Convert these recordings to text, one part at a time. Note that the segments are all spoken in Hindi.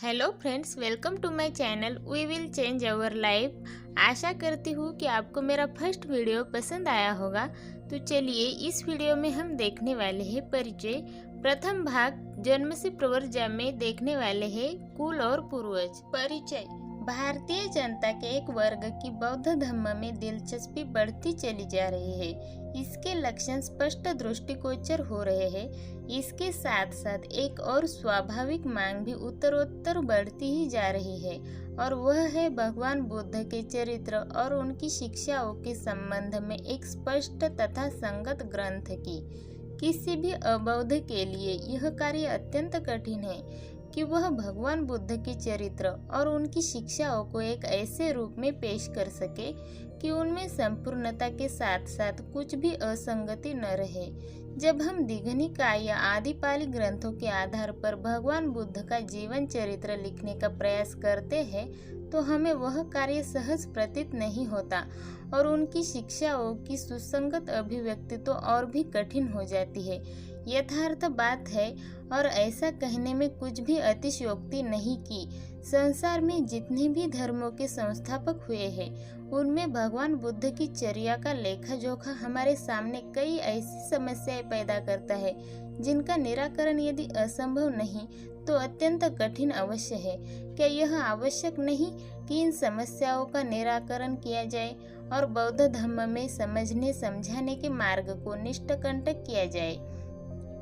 Hello friends, welcome to my channel we will change our life. आशा करती हूँ कि आपको मेरा फर्स्ट वीडियो पसंद आया होगा। तो चलिए इस वीडियो में हम देखने वाले हैं परिचय। प्रथम भाग जन्म से प्रवर्जा में देखने वाले हैं कुल और पूर्वज। परिचय। भारतीय जनता के एक वर्ग की बौद्ध धर्म में दिलचस्पी बढ़ती चली जा रही है। इसके लक्षण स्पष्ट दृष्टिगोचर हो रहे हैं। इसके साथ साथ एक और स्वाभाविक मांग भी उत्तरोत्तर बढ़ती ही जा रही है और वह है भगवान बुद्ध के चरित्र और उनकी शिक्षाओं के संबंध में एक स्पष्ट तथा संगत ग्रंथ की। किसी भी अबौद्ध के लिए यह कार्य अत्यंत कठिन है कि वह भगवान बुद्ध के चरित्र और उनकी शिक्षाओं को एक ऐसे रूप में पेश कर सके कि उनमें संपूर्णता के साथ साथ कुछ भी असंगति न रहे। जब हम दीघनिकाय या आदि पाली ग्रंथों के आधार पर भगवान बुद्ध का जीवन चरित्र लिखने का प्रयास करते हैं तो हमें वह कार्य सहज प्रतीत नहीं होता और उनकी शिक्षाओं की सुसंगत अभिव्यक्ति तो और भी कठिन हो जाती है। यथार्थ बात है और ऐसा कहने में कुछ भी अतिशयोक्ति नहीं की संसार में जितने भी धर्मों के संस्थापक हुए हैं उनमें भगवान बुद्ध की चर्या का लेखा जोखा हमारे सामने कई ऐसी समस्याएं पैदा करता है जिनका निराकरण यदि असंभव नहीं तो अत्यंत कठिन अवश्य है। क्या यह आवश्यक नहीं कि इन समस्याओं का निराकरण किया जाए और बौद्ध धर्म में समझने समझाने के मार्ग को निष्कंटक किया जाए?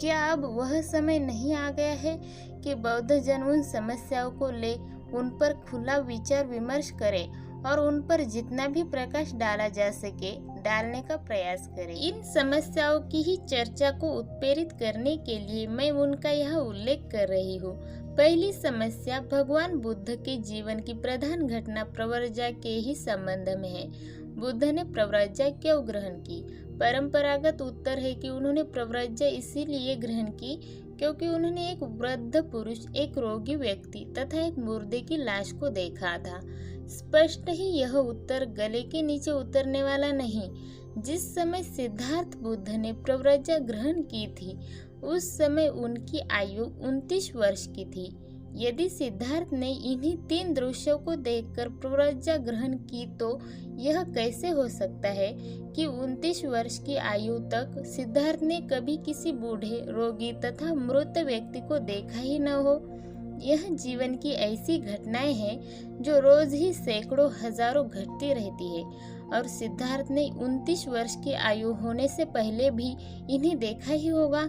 क्या अब वह समय नहीं आ गया है कि बौद्ध जन उन समस्याओं को ले उन पर खुला विचार विमर्श करे और उन पर जितना भी प्रकाश डाला जा सके डालने का प्रयास करें? इन समस्याओं की ही चर्चा को उत्प्रेरित करने के लिए मैं उनका यहाँ उल्लेख कर रही हूँ। पहली समस्या भगवान बुद्ध के जीवन की प्रधान घटना प्रव्रजा के ही संबंध में है। बुद्ध ने प्रव्रजा क्यों ग्रहण की? परंपरागत उत्तर है कि उन्होंने प्रव्रजा इसीलिए ग्रहण की क्योंकि उन्होंने एक वृद्ध पुरुष, एक रोगी व्यक्ति तथा एक मुर्दे की लाश को देखा था। स्पष्ट ही यह उत्तर गले के नीचे उतरने वाला नहीं। जिस समय सिद्धार्थ बुद्ध ने प्रव्रजा ग्रहण की थी उस समय उनकी आयु 29 वर्ष की थी। यदि सिद्धार्थ ने इन्हीं 3 दृश्यों को देखकर प्रव्रजा ग्रहण की तो यह कैसे हो सकता है कि 29 वर्ष की आयु तक सिद्धार्थ ने कभी किसी बूढ़े, रोगी तथा मृत व्यक्ति को देखा ही न हो? यह जीवन की ऐसी घटनाएं हैं जो रोज ही सैकड़ों हजारों घटती रहती है और सिद्धार्थ ने 29 वर्ष की आयु होने से पहले भी इन्हें देखा ही होगा।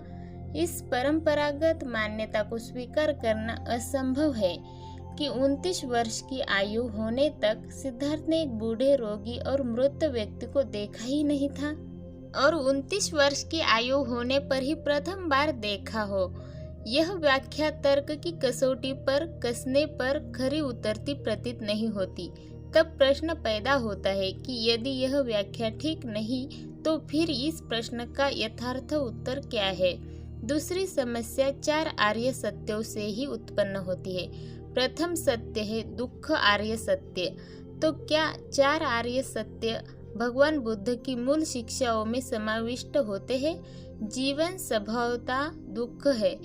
इस परंपरागत मान्यता को स्वीकार करना असंभव है कि 29 वर्ष की आयु होने तक सिद्धार्थ ने एक बूढ़े, रोगी और मृत व्यक्ति को देखा ही नहीं था और 29 वर्ष की आयु होने पर ही प्रथम बार देखा हो। यह व्याख्या तर्क की कसौटी पर कसने पर खरी उतरती प्रतीत नहीं होती। तब प्रश्न पैदा होता है कि यदि यह व्याख्या ठीक नहीं तो फिर इस प्रश्न का यथार्थ उत्तर क्या है? दूसरी समस्या 4 आर्य सत्यों से ही उत्पन्न होती है। प्रथम सत्य है दुख आर्य सत्य। तो क्या 4 आर्य सत्य भगवान बुद्ध की मूल शिक्षाओं में समाविष्ट होते हैं? जीवन स्वभावतः दुख है।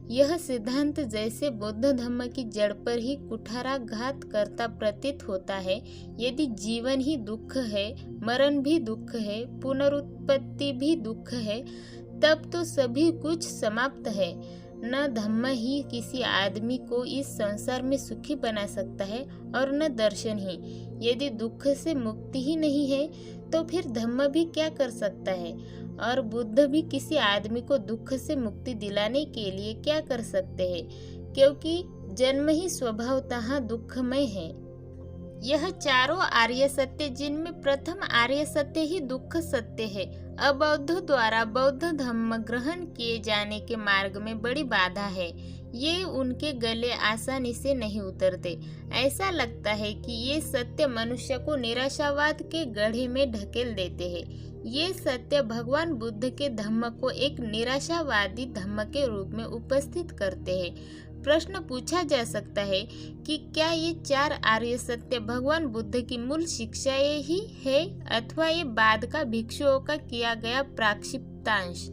यह सिद्धांत जैसे बौद्ध धर्म की जड़ पर ही कुठाराघात करता प्रतीत होता है। यदि जीवन ही दुख है, मरण भी दुख है, पुनरुत्पत्ति भी दुख है, तब तो सभी कुछ समाप्त है। न धम्म ही किसी आदमी को इस संसार में सुखी बना सकता है और न दर्शन ही। यदि दुख से मुक्ति ही नहीं है तो फिर धम्म भी क्या कर सकता है? और बुद्ध भी किसी आदमी को दुख से मुक्ति दिलाने के लिए क्या कर सकते हैं? क्योंकि जन्म ही स्वभावतः दुखमय है। यह चारों आर्य सत्य जिनमें प्रथम आर्य सत्य ही दुख सत्य है अबौद्धों द्वारा बौद्ध धर्म ग्रहण किए जाने के मार्ग में बड़ी बाधा है। ये उनके गले आसानी से नहीं उतरते। ऐसा लगता है कि ये सत्य मनुष्य को निराशावाद के गड्ढे में ढकेल देते हैं। ये सत्य भगवान बुद्ध के धम्म को एक निराशावादी धम्म के रूप में उपस्थित करते हैं। प्रश्न पूछा जा सकता है कि क्या ये 4 आर्य सत्य भगवान बुद्ध की मूल शिक्षाएं ही है अथवा ये बाद का भिक्षुओं का किया गया प्राक्षिप्तांश?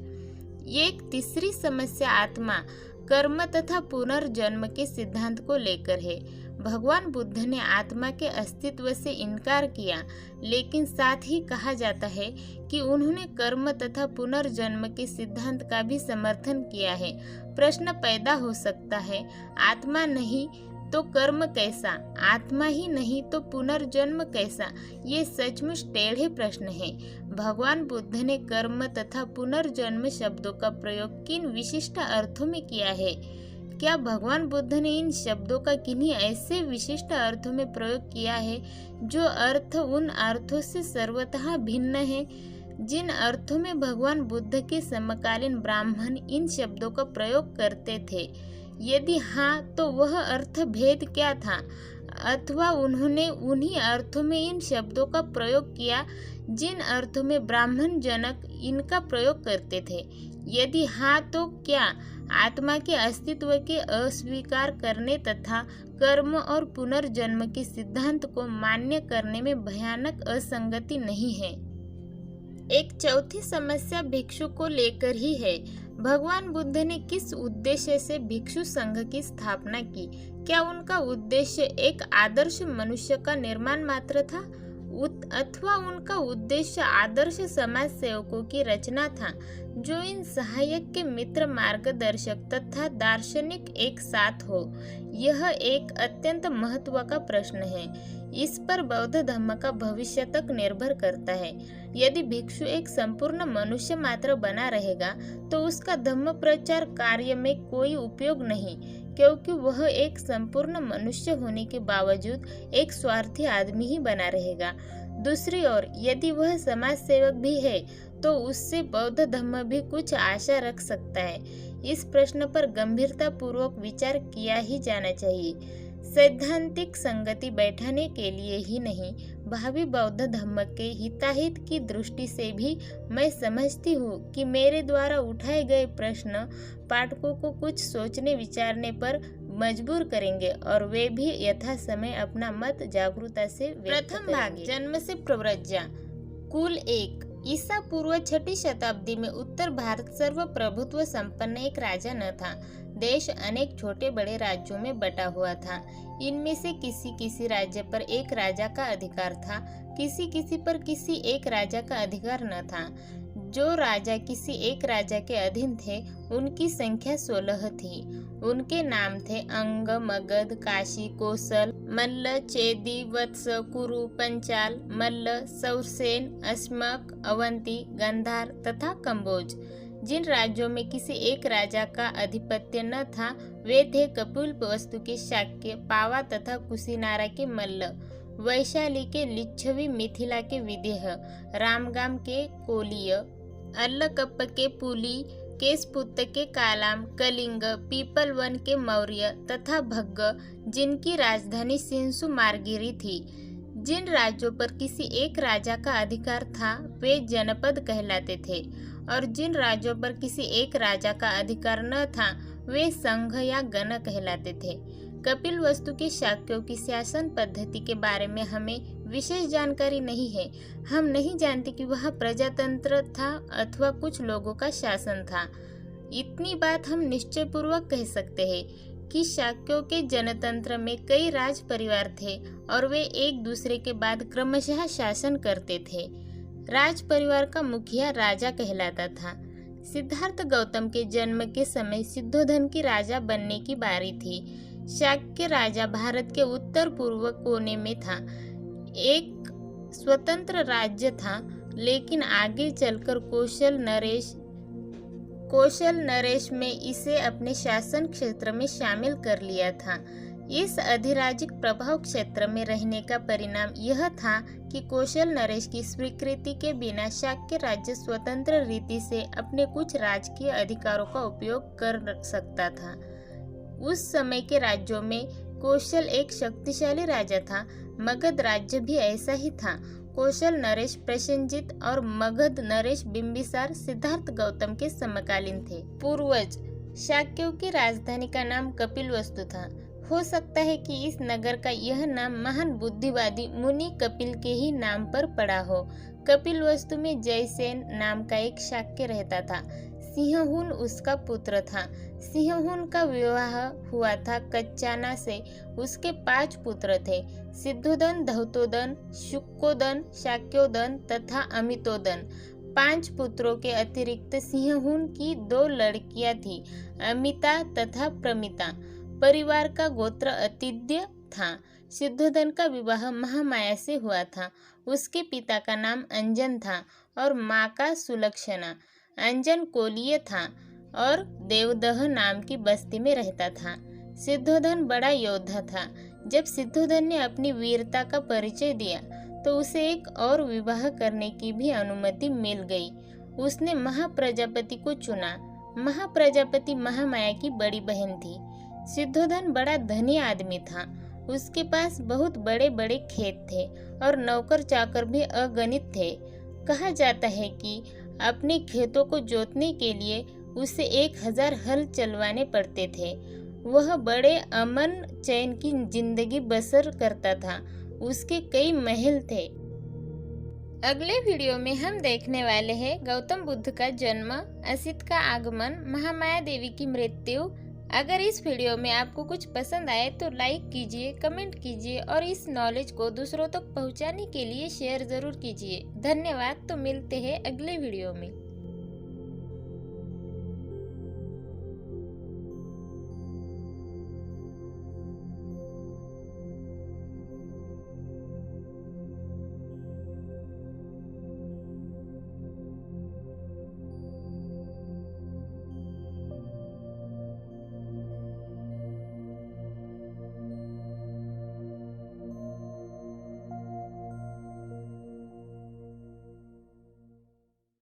एक तीसरी समस्या आत्मा कर्म तथा पुनर्जन्म के सिद्धांत को लेकर है। भगवान बुद्ध ने आत्मा के अस्तित्व से इनकार किया, लेकिन साथ ही कहा जाता है कि उन्होंने कर्म तथा पुनर्जन्म के सिद्धांत का भी समर्थन किया है। प्रश्न पैदा हो सकता है, आत्मा नहीं तो कर्म कैसा, आत्मा ही नहीं तो पुनर्जन्म कैसा? ये सचमुच टेढ़े प्रश्न हैं। भगवान बुद्ध ने कर्म तथा पुनर्जन्म शब्दों का प्रयोग किन विशिष्ट अर्थों में किया है? क्या भगवान बुद्ध ने इन शब्दों का किन्हीं ऐसे विशिष्ट अर्थों में प्रयोग किया है जो अर्थ उन अर्थों से सर्वतः भिन्न है जिन अर्थों में भगवान बुद्ध के समकालीन ब्राह्मण इन शब्दों का प्रयोग करते थे? यदि हाँ, तो वह अर्थ भेद क्या था? अथवा उन्होंने उन्हीं अर्थों में इन शब्दों का प्रयोग किया जिन अर्थों में ब्राह्मण जनक इनका प्रयोग करते थे? यदि हाँ, तो क्या आत्मा के अस्तित्व के अस्वीकार करने तथा कर्म और पुनर्जन्म के सिद्धांत को मान्य करने में भयानक असंगति नहीं है? एक चौथी समस्या भिक्षु को लेकर ही है। भगवान बुद्ध ने किस उद्देश्य से भिक्षु संघ की स्थापना की? क्या उनका उद्देश्य एक आदर्श मनुष्य का निर्माण मात्र था, अथवा उनका उद्देश्य आदर्श समाज सेवकों की रचना था जो इन सहायक के मित्र, मार्गदर्शक तथा दार्शनिक एक साथ हो? यह एक अत्यंत महत्व का प्रश्न है। इस पर बौद्ध धर्म का भविष्य तक निर्भर करता है। यदि भिक्षु एक संपूर्ण मनुष्य मात्र बना रहेगा तो उसका धम्म प्रचार कार्य में कोई उपयोग नहीं, क्योंकि वह एक संपूर्ण मनुष्य होने के बावजूद एक स्वार्थी आदमी ही बना रहेगा। दूसरी ओर यदि वह समाज सेवक भी है तो उससे बौद्ध धर्म भी कुछ आशा रख सकता है। इस प्रश्न पर गंभीरता पूर्वक विचार किया ही जाना चाहिए। सैद्धांतिक संगति बैठाने के लिए ही नहीं, भावी बौद्ध धर्म के हिताहित की दृष्टि से भी मैं समझती हूँ कि मेरे द्वारा उठाए गए प्रश्न पाठकों को कुछ सोचने विचारने पर मजबूर करेंगे और वे भी यथा समय अपना मत जागरूकता से व्यक्त करेंगे। प्रथम भाग, जन्म से प्रव्रज्या। कुल 1। ईसा पूर्व 6ठी शताब्दी में उत्तर भारत सर्वप्रभुत्व संपन्न एक राजा न था। देश अनेक छोटे बड़े राज्यों में बटा हुआ था। इनमें से किसी किसी राज्य पर एक राजा का अधिकार था, किसी किसी पर किसी एक राजा का अधिकार न था। जो राजा किसी एक राजा के अधीन थे उनकी संख्या 16 थी। उनके नाम थे अंग, मगध, काशी, कोसल, मल्ल, चेदी, वत्स, कुरु, पंचाल, मल्ल, सौरसेन, अस्मक, अवंती, गंधार तथा कंबोज। जिन राज्यों में किसी एक राजा का आधिपत्य न था वे थे कपिलवस्तु के शाक्य, पावा तथा कुशीनारा के मल्ल, वैशाली के लिच्छवी, मिथिला के विदेह, रामगाम के कोलिय, अल्लकप्प के पुली, केसपुत्त के कालाम, कलिंग, पीपलवन के मौर्य तथा भग्ग, जिनकी राजधानी सिंसु मारगिरी थी। जिन राज्यों पर किसी एक राजा का अधिकार था वे जनपद कहलाते थे और जिन राज्यों पर किसी एक राजा का अधिकार न था वे संघ या गण कहलाते थे। कपिलवस्तु के शाक्यों की शासन पद्धति के बारे में हमें विशेष जानकारी नहीं है। हम नहीं जानते कि वह प्रजातंत्र था अथवा कुछ लोगों का शासन था। इतनी बात हम निश्चय पूर्वक कह सकते हैं कि शाक्यों के जनतंत्र में कई राज परिवार थे और वे एक दूसरे के बाद क्रमशः शासन करते थे। राज परिवार का मुखिया राजा कहलाता था। सिद्धार्थ गौतम के जन्म के समय सिद्धोधन की राजा बनने की बारी थी। शाक्य राजा भारत के उत्तर पूर्व कोने में था। एक स्वतंत्र राज्य था, लेकिन आगे चलकर कौशल नरेश में इसे अपने शासन क्षेत्र में शामिल कर लिया था। इस अधिराज्यिक प्रभाव क्षेत्र में रहने का परिणाम यह था कि कौशल नरेश की स्वीकृति के बिना शाक्य राज्य स्वतंत्र रीति से अपने कुछ राजकीय अधिकारों का उपयोग कर सकता था। उस समय के राज्यों में कौशल एक शक्तिशाली राजा था। मगध राज्य भी ऐसा ही था। कौशल नरेश प्रसेनजित और मगध नरेश बिंबिसार सिद्धार्थ गौतम के समकालीन थे। पूर्वज शाक्यों की राजधानी का नाम कपिलवस्तु था। हो सकता है कि इस नगर का यह नाम महान बुद्धिवादी मुनि कपिल के ही नाम पर पड़ा हो। कपिलवस्तु में जयसेन नाम का एक शाक्य रहता था। सिंहहुन उसका पुत्र था। सिंहहुन का विवाह हुआ था कच्चाना से। उसके 5 पुत्र थे, सिद्धोदन, धौतोदन, शुक्कोदन, शाक्योदन तथा अमितोदन। 5 पुत्रों के अतिरिक्त सिंहहुन की 2 लड़कियां थीं, अमिता तथा प्रमिता। परिवार का गोत्र अतिथ्य था। सिद्धोदन का विवाह महामाया से हुआ था। उसके पिता का नाम अंजन था और माँ का सुलक्षणा। अंजन कोलीय था और देवदह नाम की बस्ती में रहता था। सिद्धोदन बड़ा योद्धा था। जब सिद्धोदन ने अपनी वीरता का परिचय दिया तो उसे एक और विवाह करने की भी अनुमति मिल गई। उसने महाप्रजापति को चुना। महाप्रजापति महामाया की बड़ी बहन थी। सिद्धोदन बड़ा धनी आदमी था। उसके पास बहुत बड़े बड़े खेत थे और नौकर चाकर भी अगणित थे। कहा जाता है कि अपने खेतों को जोतने के लिए उसे 1000 हल चलवाने पड़ते थे। वह बड़े अमन चैन की जिंदगी बसर करता था। उसके कई महल थे। अगले वीडियो में हम देखने वाले हैं गौतम बुद्ध का जन्म, असित का आगमन, महामाया देवी की मृत्यु। अगर इस वीडियो में आपको कुछ पसंद आए तो लाइक कीजिए, कमेंट कीजिए और इस नॉलेज को दूसरों तक पहुंचाने के लिए शेयर ज़रूर कीजिए। धन्यवाद। तो मिलते हैं अगले वीडियो में।